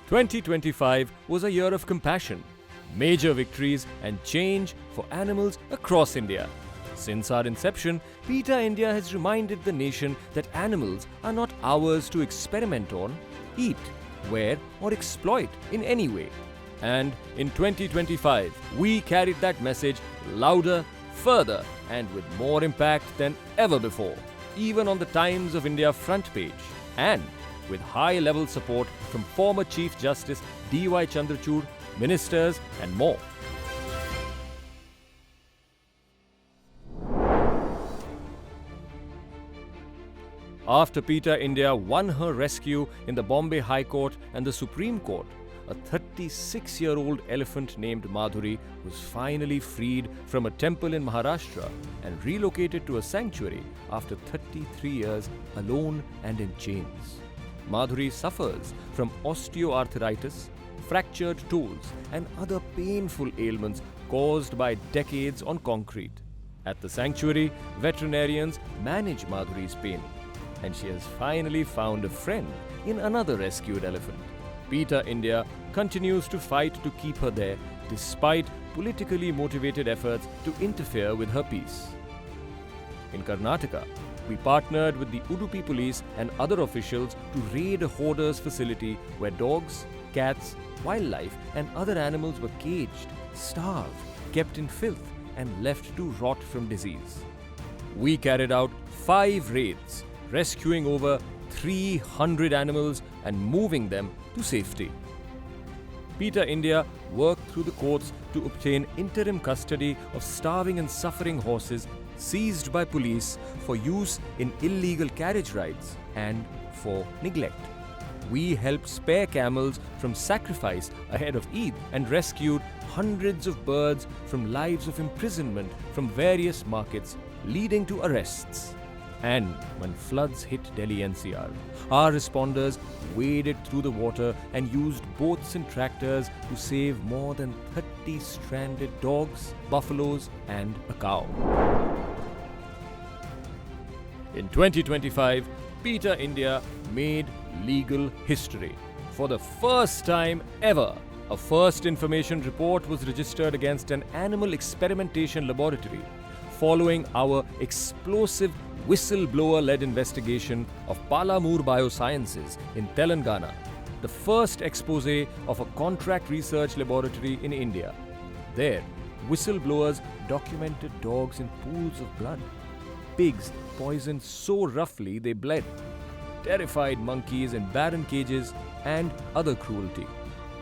2025 was a year of compassion, major victories and change for animals across India. Since our inception, PETA India has reminded the nation that animals are not ours to experiment on, eat, wear or exploit in any way. And in 2025, we carried that message louder, further and with more impact than ever before, even on the Times of India front page, and with high-level support from former Chief Justice D.Y. Chandrachud, ministers and more. After PETA India won her rescue in the Bombay High Court and the Supreme Court, a 36-year-old elephant named Madhuri was finally freed from a temple in Maharashtra and relocated to a sanctuary after 33 years alone and in chains. Madhuri suffers from osteoarthritis, fractured toes and other painful ailments caused by decades on concrete. At the sanctuary, veterinarians manage Madhuri's pain, and she has finally found a friend in another rescued elephant. PETA India continues to fight to keep her there despite politically motivated efforts to interfere with her peace. In Karnataka, we partnered with the Udupi police and other officials to raid a hoarder's facility where dogs, cats, wildlife and other animals were caged, starved, kept in filth and left to rot from disease. We carried out 5 raids, rescuing over 300 animals and moving them to safety. PETA India worked through the courts to obtain interim custody of starving and suffering horses seized by police for use in illegal carriage rides and for neglect. We helped spare camels from sacrifice ahead of Eid and rescued hundreds of birds from lives of imprisonment from various markets, leading to arrests. And when floods hit Delhi NCR, our responders waded through the water and used boats and tractors to save more than 30 stranded dogs, buffaloes and a cow. In 2025, PETA India made legal history. For the first time ever, a first information report was registered against an animal experimentation laboratory, following our explosive whistleblower-led investigation of Palamur Biosciences in Telangana, the first expose of a contract research laboratory in India. There, whistleblowers documented dogs in pools of blood, pigs poisoned so roughly they bled, terrified monkeys in barren cages, and other cruelty.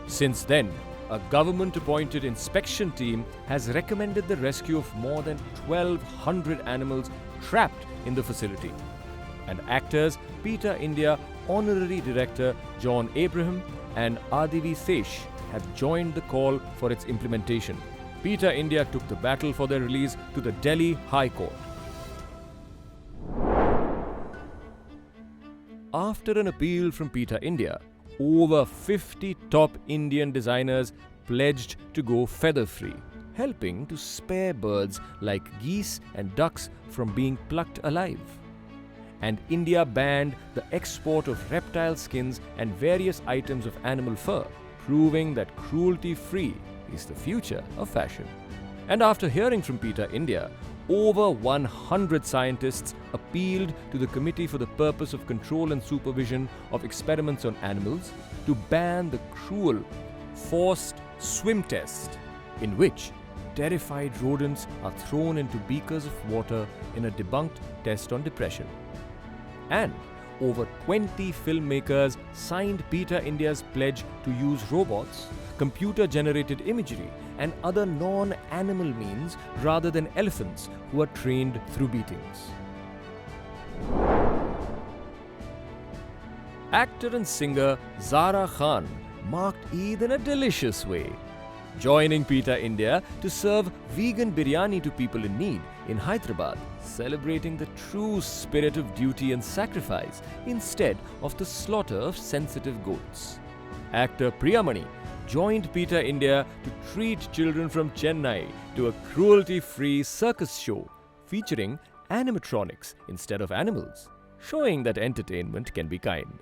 Since then, a government-appointed inspection team has recommended the rescue of more than 1,200 animals trapped in the facility. And actors PETA India Honorary Director John Abraham and Adivi Sesh have joined the call for its implementation. PETA India took the battle for their release to the Delhi High Court. After an appeal from PETA India, over 50 top Indian designers pledged to go feather-free, helping to spare birds like geese and ducks from being plucked alive. And India banned the export of reptile skins and various items of animal fur, proving that cruelty-free is the future of fashion. And after hearing from PETA India, over 100 scientists appealed to the Committee for the Purpose of Control and Supervision of Experiments on Animals to ban the cruel, forced swim test, in which terrified rodents are thrown into beakers of water in a debunked test on depression. And over 20 filmmakers signed PETA India's pledge to use robots, computer-generated imagery, and other non-animal means rather than elephants who are trained through beatings. Actor and singer Zara Khan marked Eid in a delicious way, joining PETA India to serve vegan biryani to people in need in Hyderabad, celebrating the true spirit of duty and sacrifice instead of the slaughter of sensitive goats. Actor Priyamani joined PETA India to treat children from Chennai to a cruelty-free circus show featuring animatronics instead of animals, showing that entertainment can be kind.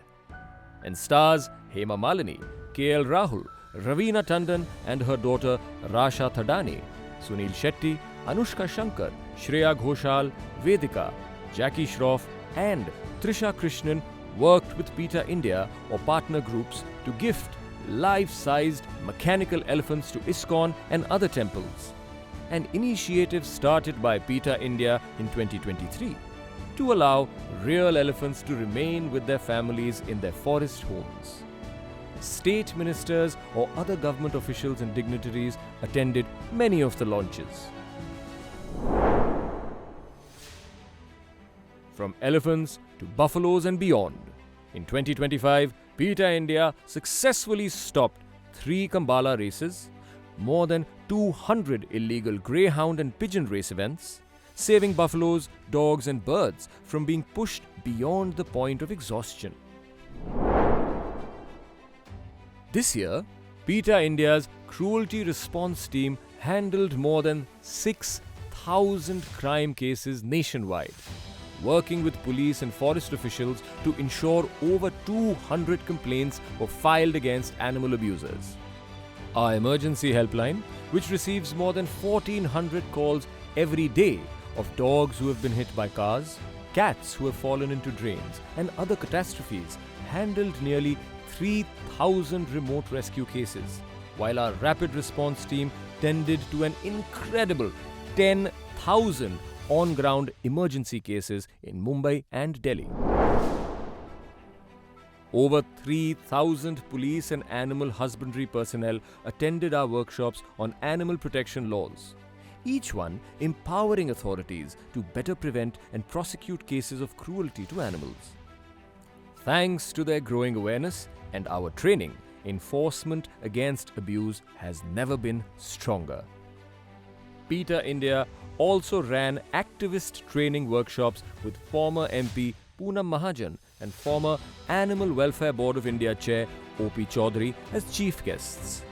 And stars Hema Malini KL Rahul, Ravina Tandon and her daughter Rasha Thadani, Sunil Shetty, Anushka Shankar, Shreya Ghoshal, Vedika, Jackie Shroff and Trisha Krishnan worked with PETA India or partner groups to gift life-sized mechanical elephants to ISKCON and other temples. An initiative started by PETA India in 2023 to allow real elephants to remain with their families in their forest homes. State ministers or other government officials and dignitaries attended many of the launches. From elephants to buffaloes and beyond, in 2025, PETA India successfully stopped 3 Kambala races, more than 200 illegal greyhound and pigeon race events, saving buffaloes, dogs and birds from being pushed beyond the point of exhaustion. This year, PETA India's cruelty response team handled more than 6,000 crime cases nationwide, working with police and forest officials to ensure over 200 complaints were filed against animal abusers. Our emergency helpline, which receives more than 1,400 calls every day of dogs who have been hit by cars, cats who have fallen into drains, and other catastrophes, handled nearly 3,000 remote rescue cases, while our rapid response team tended to an incredible 10,000 on-ground emergency cases in Mumbai and Delhi. Over 3,000 police and animal husbandry personnel attended our workshops on animal protection laws, each one empowering authorities to better prevent and prosecute cases of cruelty to animals. Thanks to their growing awareness and our training, enforcement against abuse has never been stronger. PETA India also ran activist training workshops with former MP Poonam Mahajan and former Animal Welfare Board of India Chair O.P. Chaudhary as chief guests.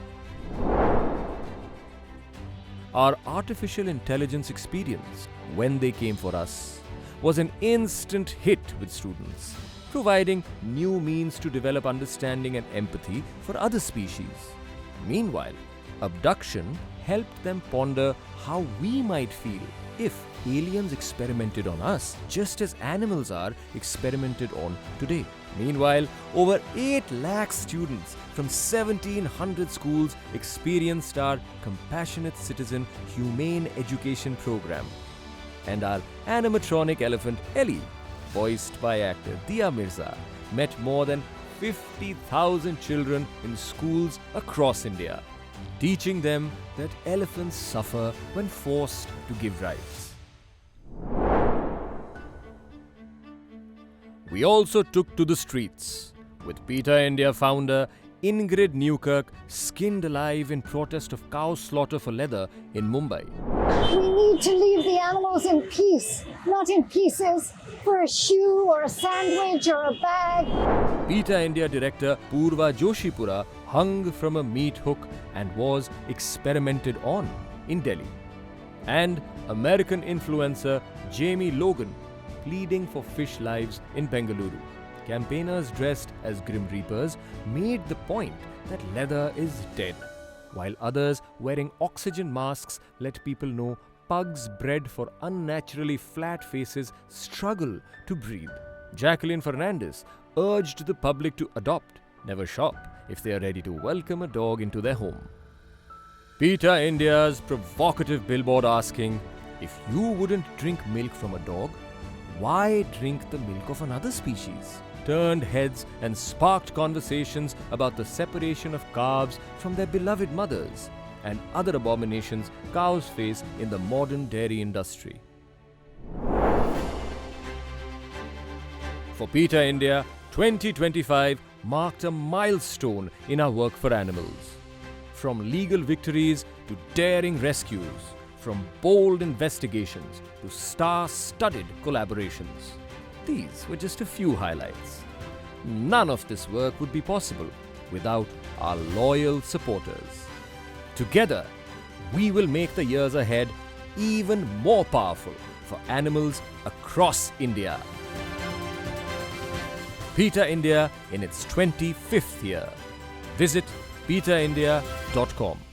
Our artificial intelligence experience, When They Came For Us, was an instant hit with students, providing new means to develop understanding and empathy for other species. Meanwhile, abduction helped them ponder how we might feel if aliens experimented on us, just as animals are experimented on today. Meanwhile, over 8 lakh students from 1,700 schools experienced our Compassionate Citizen Humane Education program. And our animatronic elephant Ellie, voiced by actor Dia Mirza, met more than 50,000 children in schools across India, teaching them that elephants suffer when forced to give rights. We also took to the streets, with PETA India founder Ingrid Newkirk skinned alive in protest of cow slaughter for leather in Mumbai. We need to leave the animals in peace, not in pieces, for a shoe or a sandwich or a bag. PETA India director Purva Joshipura hung from a meat hook and was experimented on in Delhi. And American influencer Jamie Logan pleading for fish lives in Bengaluru. Campaigners dressed as Grim Reapers made the point that leather is dead, while others wearing oxygen masks let people know pugs bred for unnaturally flat faces struggle to breathe. Jacqueline Fernandez urged the public to adopt, never shop, if they are ready to welcome a dog into their home. PETA India's provocative billboard asking, if you wouldn't drink milk from a dog, why drink the milk of another species? Turned heads and sparked conversations about the separation of calves from their beloved mothers and other abominations cows face in the modern dairy industry. For PETA India, 2025 marked a milestone in our work for animals. From legal victories to daring rescues, from bold investigations to star-studded collaborations. These were just a few highlights. None of this work would be possible without our loyal supporters. Together, we will make the years ahead even more powerful for animals across India. PETA India in its 25th year. Visit PETAindia.com.